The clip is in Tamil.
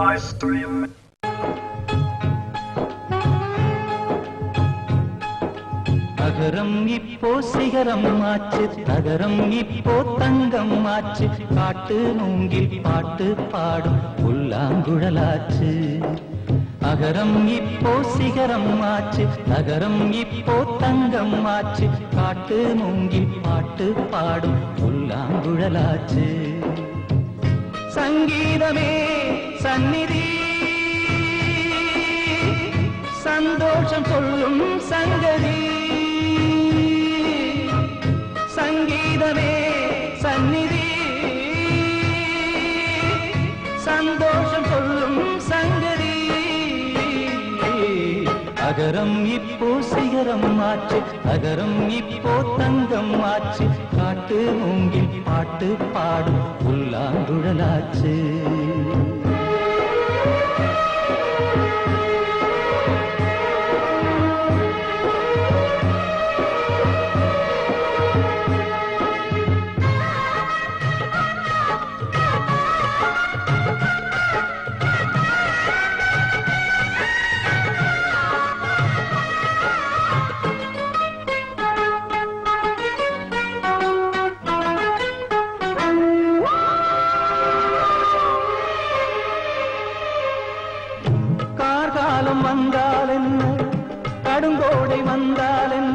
ice cream. நகரம் இப்போ சிகரம் ஆச்சு, நகரம் இப்போ தங்கம் ஆச்சு, காட்டு மூங்கில் பாட்டு பாடும் புல்லாங்குழலாச்சு. நகரம் இப்போ சிகரம் ஆச்சு, நகரம் இப்போ தங்கம் ஆச்சு, காட்டு மூங்கில் பாட்டு பாடும் புல்லாங்குழலாச்சு. சங்கீதமே சந்நிதி, சந்தோஷம் சொல்லும் சங்கதி. சங்கீதமே சந்நிதி, சந்தோஷம் சொல்லும் சங்கதி. நகரம் இப்போ சிகரம் ஆச்சு, நகரம் இப்போ தங்கம் ஆச்சு, காட்டு மூங்கில் பாட்டு பாடும் புல்லாங்குழலாச்சு.